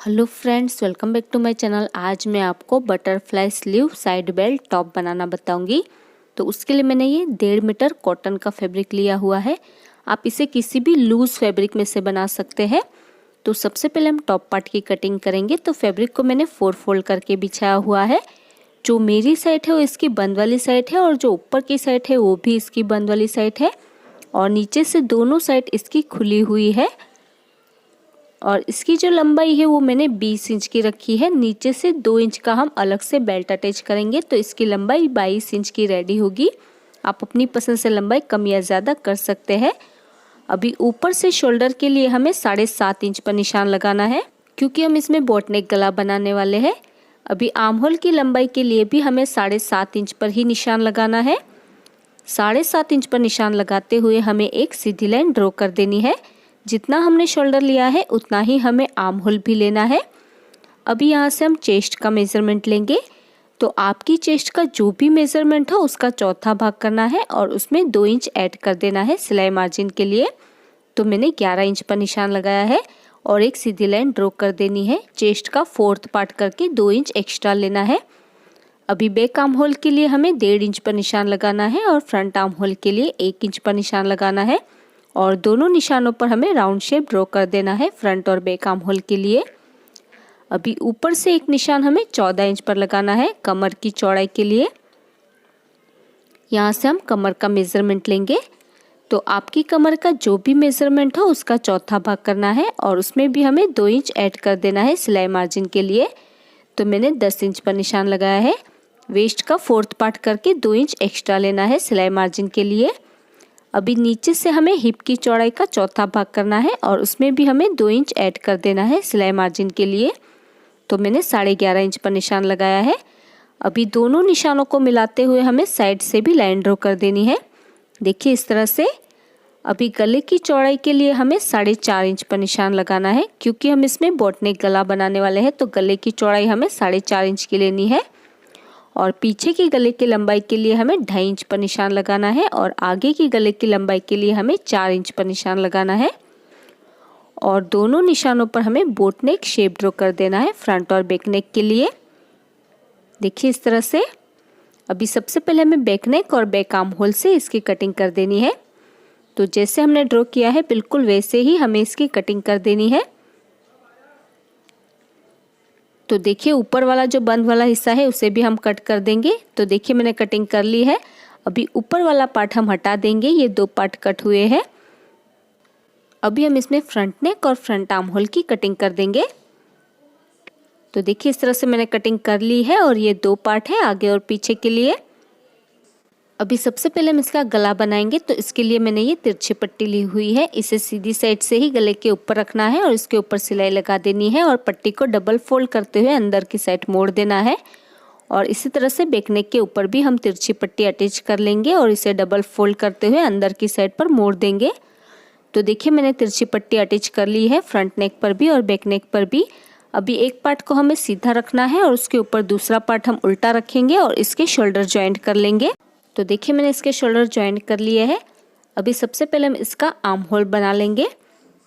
Hello friends, welcome back to my channel. आज मैं आपको butterfly sleeve side belt top बनाना बताऊंगी। तो उसके लिए मैंने ये 1.5 मीटर कॉटन का फैब्रिक लिया हुआ है। आप इसे किसी भी लूज़ फैब्रिक में से बना सकते हैं। तो सबसे पहले हम टॉप पार्ट की कटिंग करेंगे। तो फैब्रिक को मैंने 4 फोल्ड करके बिछाया हुआ है। जो मेरी साइड है वो इसकी बंद वाली साइड है और जो ऊपर की साइड है वो भी इसकी बंद वाली साइड है और नीचे से दोनों साइड इसकी खुली हुई है। और इसकी जो लंबाई है वो मैंने 20 इंच की रखी है। नीचे से 2 इंच का हम अलग से बेल्ट अटैच करेंगे, तो इसकी लंबाई 22 इंच की रेडी होगी। आप अपनी पसंद से लंबाई कम या ज़्यादा कर सकते हैं। अभी ऊपर से शोल्डर के लिए हमें 7.5 इंच पर निशान लगाना है, क्योंकि हम इसमें बोट नेक गला बनाने वाले हैं। अभी आर्म होल की लंबाई के लिए भी हमें 7.5 इंच पर ही निशान लगाना है। 7.5 इंच पर निशान लगाते हुए हमें एक सीधी लाइन ड्रॉ कर देनी है। जितना हमने शोल्डर लिया है उतना ही हमें आर्म होल भी लेना है। अभी यहाँ से हम चेस्ट का मेज़रमेंट लेंगे। तो आपकी चेस्ट का जो भी मेज़रमेंट हो उसका चौथा भाग करना है और उसमें 2 इंच ऐड कर देना है सिलाई मार्जिन के लिए। तो मैंने 11 इंच पर निशान लगाया है और एक सीधी लाइन ड्रॉ कर देनी है। चेस्ट का 4th पार्ट करके 2 इंच एक्स्ट्रा लेना है। अभी बैक आर्म होल के लिए हमें 1.5 इंच पर निशान लगाना है और फ्रंट आर्म होल के लिए 1 इंच पर निशान लगाना है। और दोनों निशानों पर हमें राउंड शेप ड्रॉ कर देना है फ्रंट और बैक आर्म होल के लिए। अभी ऊपर से एक निशान हमें 14 इंच पर लगाना है कमर की चौड़ाई के लिए। यहाँ से हम कमर का मेज़रमेंट लेंगे। तो आपकी कमर का जो भी मेज़रमेंट हो उसका चौथा भाग करना है और उसमें भी हमें 2 इंच ऐड कर देना है सिलाई मार्जिन के लिए। तो मैंने 10 इंच पर निशान लगाया है। वेस्ट का 4th पार्ट करके 2 इंच एक्स्ट्रा लेना है सिलाई मार्जिन के लिए। अभी नीचे से हमें हिप की चौड़ाई का चौथा भाग करना है और उसमें भी हमें 2 इंच ऐड कर देना है सिलाई मार्जिन के लिए। तो मैंने 11.5 इंच पर निशान लगाया है। अभी दोनों निशानों को मिलाते हुए हमें साइड से भी लाइन ड्रॉ कर देनी है। देखिए इस तरह से। अभी गले की चौड़ाई के लिए हमें 4.5 इंच पर निशान लगाना है, क्योंकि हम इसमें बोट नेक गला बनाने वाले हैं। तो गले की चौड़ाई हमें 4.5 इंच की लेनी है और पीछे की गले की लंबाई के लिए हमें 2.5 इंच पर निशान लगाना है और आगे की गले की लंबाई के लिए हमें 4 इंच पर निशान लगाना है। और दोनों निशानों पर हमें बोट नेक शेप ड्रॉ कर देना है फ्रंट और बैक नेक के लिए। देखिए इस तरह से। अभी सबसे पहले हमें बैक नेक और बैक आर्म होल से इसकी कटिंग कर देनी है। तो जैसे हमने ड्रॉ किया है बिल्कुल वैसे ही हमें इसकी कटिंग कर देनी है। तो देखिए ऊपर वाला जो बंद वाला हिस्सा है उसे भी हम कट कर देंगे। तो देखिए मैंने कटिंग कर ली है। अभी ऊपर वाला पार्ट हम हटा देंगे, ये 2 पार्ट कट हुए हैं। अभी हम इसमें फ्रंट नेक और फ्रंट आर्म होल की कटिंग कर देंगे। तो देखिए इस तरह से मैंने कटिंग कर ली है और ये 2 पार्ट है आगे और पीछे के लिए। अभी सबसे पहले हम इसका गला बनाएंगे। तो इसके लिए मैंने ये तिरछी पट्टी ली हुई है। इसे सीधी साइड से ही गले के ऊपर रखना है और इसके ऊपर सिलाई लगा देनी है और पट्टी को डबल फोल्ड करते हुए अंदर की साइड मोड़ देना है। और इसी तरह से बैक नेक के ऊपर भी हम तिरछी पट्टी अटैच कर लेंगे और इसे डबल फोल्ड करते हुए अंदर की साइड पर मोड़ देंगे। तो देखिए मैंने तिरछी पट्टी अटैच कर ली है फ्रंट नेक पर भी और बैक नेक पर भी। अभी एक पार्ट को हमें सीधा रखना है और उसके ऊपर दूसरा पार्ट हम उल्टा रखेंगे और इसके शोल्डर ज्वाइंट कर लेंगे। तो देखिए मैंने इसके शोल्डर ज्वाइंट कर लिए हैं। अभी सबसे पहले हम इसका आर्म होल बना लेंगे।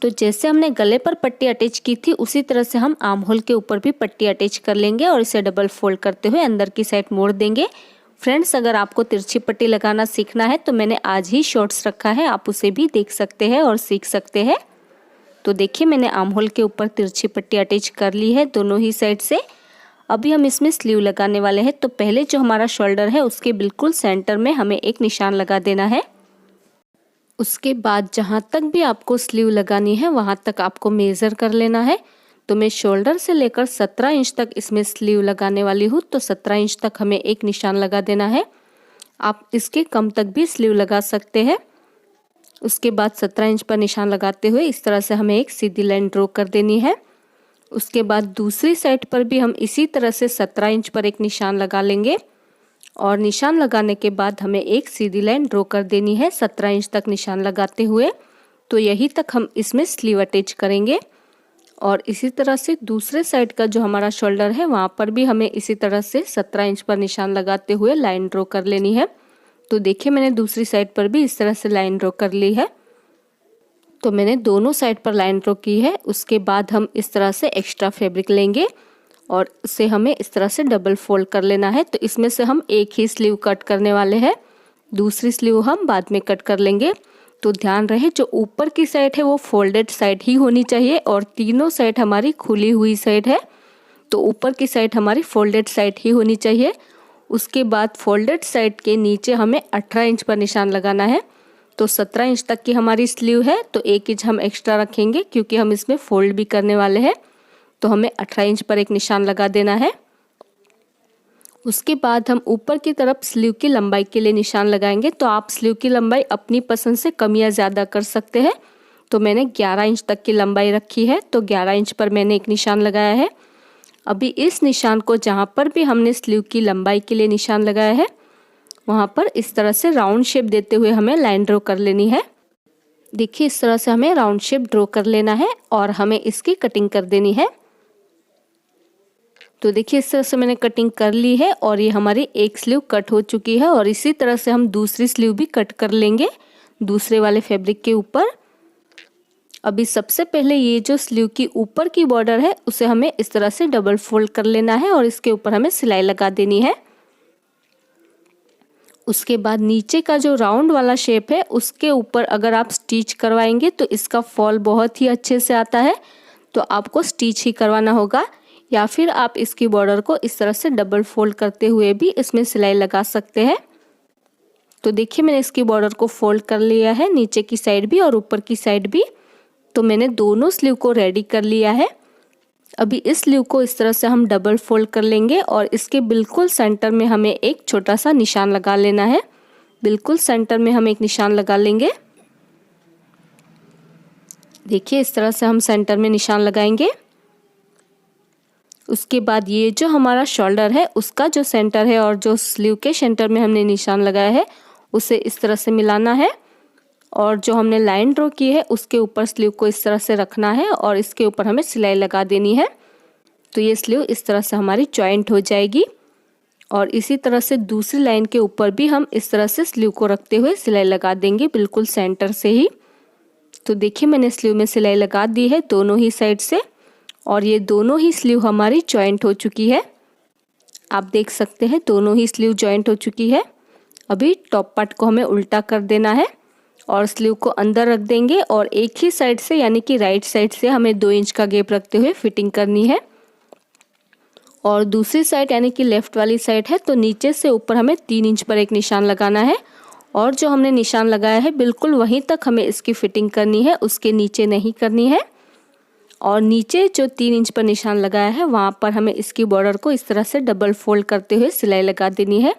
तो जैसे हमने गले पर पट्टी अटैच की थी उसी तरह से हम आर्म होल के ऊपर भी पट्टी अटैच कर लेंगे और इसे डबल फोल्ड करते हुए अंदर की साइड मोड़ देंगे। फ्रेंड्स, अगर आपको तिरछी पट्टी लगाना सीखना है तो मैंने आज ही शॉर्ट्स रखा है, आप उसे भी देख सकते हैं और सीख सकते हैं। तो देखिए मैंने आर्म होल के ऊपर तिरछी पट्टी अटैच कर ली है दोनों ही साइड से। अभी हम इसमें स्लीव लगाने वाले हैं। तो पहले जो हमारा शोल्डर है उसके बिल्कुल सेंटर में हमें एक निशान लगा देना है। उसके बाद जहाँ तक भी आपको स्लीव लगानी है वहाँ तक आपको मेज़र कर लेना है। तो मैं शोल्डर से लेकर 17 इंच तक इसमें स्लीव लगाने वाली हूँ। तो 17 इंच तक हमें एक निशान लगा देना है। आप इसके कम तक भी स्लीव लगा सकते हैं। उसके बाद 17 इंच पर निशान लगाते हुए इस तरह से हमें एक सीधी लाइन ड्रॉ कर देनी है। उसके बाद दूसरी साइड पर भी हम इसी तरह से 17 इंच पर एक निशान लगा लेंगे और निशान लगाने के बाद हमें एक सीधी लाइन ड्रॉ कर देनी है 17 इंच तक निशान लगाते हुए। तो यही तक हम इसमें स्लीव अटैच करेंगे। और इसी तरह से दूसरे साइड का जो हमारा शोल्डर है वहाँ पर भी हमें इसी तरह से 17 इंच पर निशान लगाते हुए लाइन ड्रॉ कर लेनी है। तो देखिए मैंने दूसरी साइड पर भी इस तरह से लाइन ड्रॉ कर ली है। तो मैंने दोनों साइड पर लाइन ड्रॉ की है। उसके बाद हम इस तरह से एक्स्ट्रा फैब्रिक लेंगे और इसे हमें इस तरह से डबल फोल्ड कर लेना है। तो इसमें से हम एक ही स्लीव कट करने वाले हैं, दूसरी स्लीव हम बाद में कट कर लेंगे। तो ध्यान रहे जो ऊपर की साइड है वो फोल्डेड साइड ही होनी चाहिए और तीनों साइड हमारी खुली हुई साइड है, तो ऊपर की साइड हमारी फोल्डेड साइड ही होनी चाहिए। उसके बाद फोल्डेड साइड के नीचे हमें 18 इंच पर निशान लगाना है। तो 17 इंच तक की हमारी स्लीव है, तो 1 इंच हम एक्स्ट्रा रखेंगे क्योंकि हम इसमें फोल्ड भी करने वाले हैं। तो हमें 18 इंच पर एक निशान लगा देना है। उसके बाद हम ऊपर की तरफ स्लीव की लंबाई के लिए निशान लगाएंगे। तो आप स्लीव की लंबाई अपनी पसंद से कम या ज़्यादा कर सकते हैं। तो मैंने 11 इंच तक की लंबाई रखी है, तो 11 इंच पर मैंने एक निशान लगाया है। अभी इस निशान को जहाँ पर भी हमने स्लीव की लंबाई के लिए निशान लगाया है वहाँ पर इस तरह से राउंड शेप देते हुए हमें लाइन ड्रॉ कर लेनी है। देखिए इस तरह से हमें राउंड शेप ड्रॉ कर लेना है और हमें इसकी कटिंग कर देनी है। तो देखिए इस तरह से मैंने कटिंग कर ली है और ये हमारी एक स्लीव कट हो चुकी है और इसी तरह से हम दूसरी स्लीव भी कट कर लेंगे दूसरे वाले फैब्रिक के ऊपर। अभी सबसे पहले ये जो स्लीव की ऊपर की बॉर्डर है उसे हमें इस तरह से डबल फोल्ड कर लेना है और इसके ऊपर हमें सिलाई लगा देनी है। उसके बाद नीचे का जो राउंड वाला शेप है उसके ऊपर अगर आप स्टिच करवाएंगे तो इसका फॉल बहुत ही अच्छे से आता है, तो आपको स्टिच ही करवाना होगा या फिर आप इसकी बॉर्डर को इस तरह से डबल फोल्ड करते हुए भी इसमें सिलाई लगा सकते हैं। तो देखिए मैंने इसकी बॉर्डर को फोल्ड कर लिया है, नीचे की साइड भी और ऊपर की साइड भी। तो मैंने दोनों स्लीव को रेडी कर लिया है। अभी इस स्लीव को इस तरह से हम डबल फोल्ड कर लेंगे और इसके बिल्कुल सेंटर में हमें एक छोटा सा निशान लगा लेना है। बिल्कुल सेंटर में हम एक निशान लगा लेंगे। देखिए इस तरह से हम सेंटर में निशान लगाएंगे। उसके बाद ये जो हमारा शोल्डर है उसका जो सेंटर है और जो स्लीव के सेंटर में हमने निशान लगाया है उसे इस तरह से मिलाना है और जो हमने लाइन ड्रॉ की है उसके ऊपर स्लीव को इस तरह से रखना है और इसके ऊपर हमें सिलाई लगा देनी है। तो ये स्लीव इस तरह से हमारी जॉइंट हो जाएगी और इसी तरह से दूसरी लाइन के ऊपर भी हम इस तरह से स्लीव को रखते हुए सिलाई लगा देंगे बिल्कुल सेंटर से ही। तो देखिए मैंने स्लीव में सिलाई लगा दी है दोनों ही साइड से और ये दोनों ही स्लीव हमारी जॉइंट हो चुकी है। आप देख सकते हैं दोनों ही स्लीव जॉइंट हो चुकी है। अभी टॉप पार्ट को हमें उल्टा कर देना है और स्लीव को अंदर रख देंगे और एक ही साइड से यानी कि राइट साइड से हमें 2 इंच का गैप रखते हुए फिटिंग करनी है और दूसरी साइड यानी कि लेफ्ट वाली साइड है तो नीचे से ऊपर हमें 3 इंच पर एक निशान लगाना है और जो हमने निशान लगाया है बिल्कुल वहीं तक हमें इसकी फिटिंग करनी है, उसके नीचे नहीं करनी है। और नीचे जो 3 इंच पर निशान लगाया है वहाँ पर हमें इसकी बॉर्डर को इस तरह से डबल फोल्ड करते हुए सिलाई लगा देनी है,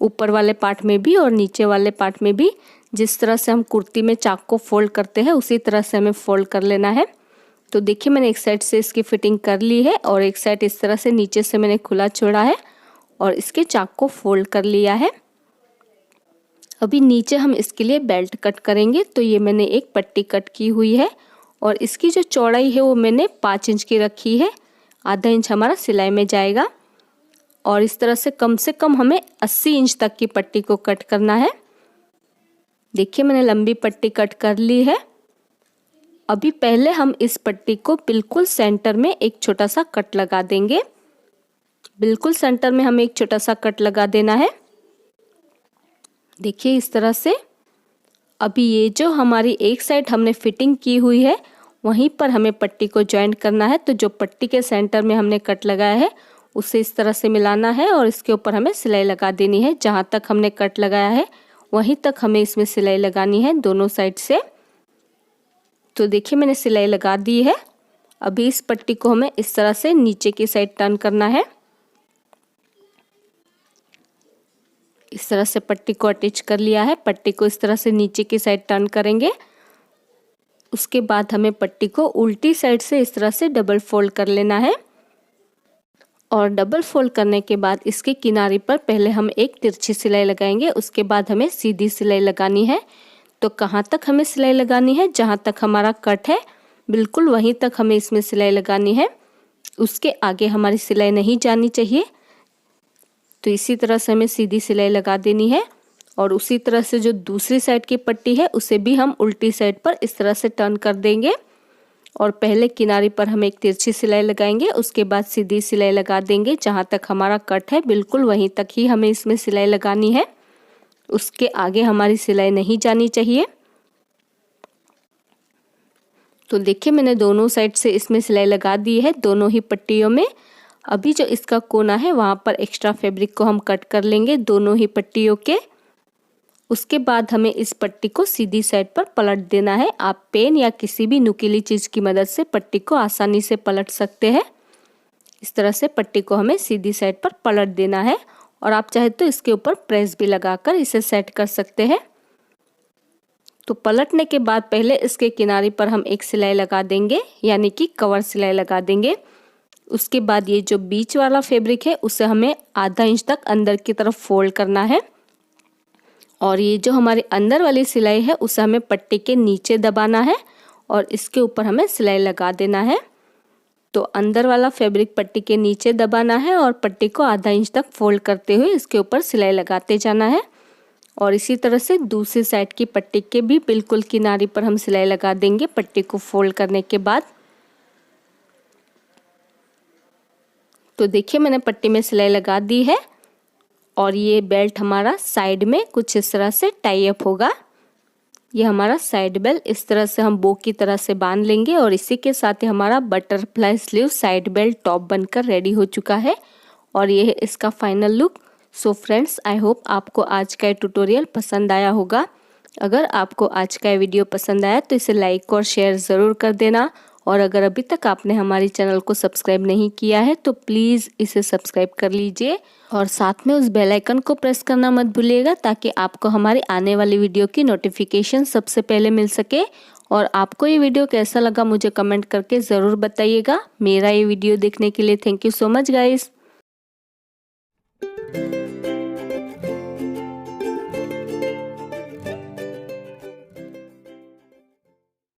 ऊपर वाले पार्ट में भी और नीचे वाले पार्ट में भी। जिस तरह से हम कुर्ती में चाक को फोल्ड करते हैं उसी तरह से हमें फोल्ड कर लेना है। तो देखिए मैंने एक साइड से इसकी फिटिंग कर ली है और एक साइड इस तरह से नीचे से मैंने खुला छोड़ा है और इसके चाक को फोल्ड कर लिया है। अभी नीचे हम इसके लिए बेल्ट कट करेंगे। तो ये मैंने एक पट्टी कट की हुई है और इसकी जो चौड़ाई है वो मैंने 5 इंच की रखी है, आधा इंच हमारा सिलाई में जाएगा और इस तरह से कम हमें 80 इंच तक की पट्टी को कट करना है। देखिए मैंने लंबी पट्टी कट कर ली है। अभी पहले हम इस पट्टी को बिल्कुल सेंटर में एक छोटा सा कट लगा देंगे। बिल्कुल सेंटर में हमें एक छोटा सा कट लगा देना है। देखिए इस तरह से। अभी ये जो हमारी एक साइड हमने फिटिंग की हुई है वहीं पर हमें पट्टी को जॉइंट करना है। तो जो पट्टी के सेंटर में हमने कट लगाया है उसे इस तरह से मिलाना है और इसके ऊपर हमें सिलाई लगा देनी है। जहाँ तक हमने कट लगाया है वहीं तक हमें इसमें सिलाई लगानी है दोनों साइड से। तो देखिए मैंने सिलाई लगा दी है। अभी इस पट्टी को हमें इस तरह से नीचे की साइड टर्न करना है। इस तरह से पट्टी को अटैच कर लिया है। पट्टी को इस तरह से नीचे की साइड टर्न करेंगे। उसके बाद हमें पट्टी को उल्टी साइड से इस तरह से डबल फोल्ड कर लेना है और डबल फोल्ड करने के बाद इसके किनारे पर पहले हम एक तिरछी सिलाई लगाएंगे, उसके बाद हमें सीधी सिलाई लगानी है। तो कहाँ तक हमें सिलाई लगानी है? जहाँ तक हमारा कट है बिल्कुल वहीं तक हमें इसमें सिलाई लगानी है, उसके आगे हमारी सिलाई नहीं जानी चाहिए। तो इसी तरह से हमें सीधी सिलाई लगा देनी है और उसी तरह से जो दूसरी साइड की पट्टी है उसे भी हम उल्टी साइड पर इस तरह से टर्न कर देंगे। और पहले किनारे पर हम एक तिरछी सिलाई लगाएंगे, उसके बाद सीधी सिलाई लगा देंगे। जहाँ तक हमारा कट है बिल्कुल वहीं तक ही हमें इसमें सिलाई लगानी है, उसके आगे हमारी सिलाई नहीं जानी चाहिए। तो देखिए मैंने दोनों साइड से इसमें सिलाई लगा दी है, दोनों ही पट्टियों में। अभी जो इसका कोना है वहाँ पर एक्स्ट्रा फैब्रिक को हम कट कर लेंगे दोनों ही पट्टियों के। उसके बाद हमें इस पट्टी को सीधी साइड पर पलट देना है। आप पेन या किसी भी नुकीली चीज़ की मदद से पट्टी को आसानी से पलट सकते हैं। इस तरह से पट्टी को हमें सीधी साइड पर पलट देना है और आप चाहे तो इसके ऊपर प्रेस भी लगाकर इसे सेट कर सकते हैं। तो पलटने के बाद पहले इसके किनारे पर हम एक सिलाई लगा देंगे, यानी कि कवर सिलाई लगा देंगे। उसके बाद ये जो बीच वाला फैब्रिक है उसे हमें आधा इंच तक अंदर की तरफ फोल्ड करना है और ये जो हमारी अंदर वाली सिलाई है उसे हमें पट्टी के नीचे दबाना है और इसके ऊपर हमें सिलाई लगा देना है। तो अंदर वाला फैब्रिक पट्टी के नीचे दबाना है और पट्टी को आधा इंच तक फोल्ड करते हुए इसके ऊपर सिलाई लगाते जाना है। और इसी तरह से दूसरी साइड की पट्टी के भी बिल्कुल किनारे पर हम सिलाई लगा देंगे पट्टी को फोल्ड करने के बाद। तो देखिए मैंने पट्टी में सिलाई लगा दी है और ये बेल्ट हमारा साइड में कुछ इस तरह से टाई अप होगा। ये हमारा साइड बेल्ट इस तरह से हम बो की तरह से बांध लेंगे और इसी के साथ ही हमारा butterfly sleeve side belt top बनकर रेडी हो चुका है और ये है इसका final look. So friends, I hope आपको आज का ये ट्यूटोरियल पसंद आया होगा। अगर आपको आज का ये वीडियो पसंद आया तो इसे लाइक और शेयर ज़रूर कर देना और अगर अभी तक आपने हमारी चैनल को सब्सक्राइब नहीं किया है तो प्लीज़ इसे सब्सक्राइब कर लीजिए और साथ में उस बेल आइकन को प्रेस करना मत भूलिएगा ताकि आपको हमारी आने वाली वीडियो की नोटिफिकेशन सबसे पहले मिल सके। और आपको ये वीडियो कैसा लगा मुझे कमेंट करके ज़रूर बताइएगा। मेरा ये वीडियो देखने के लिए thank you so much guys.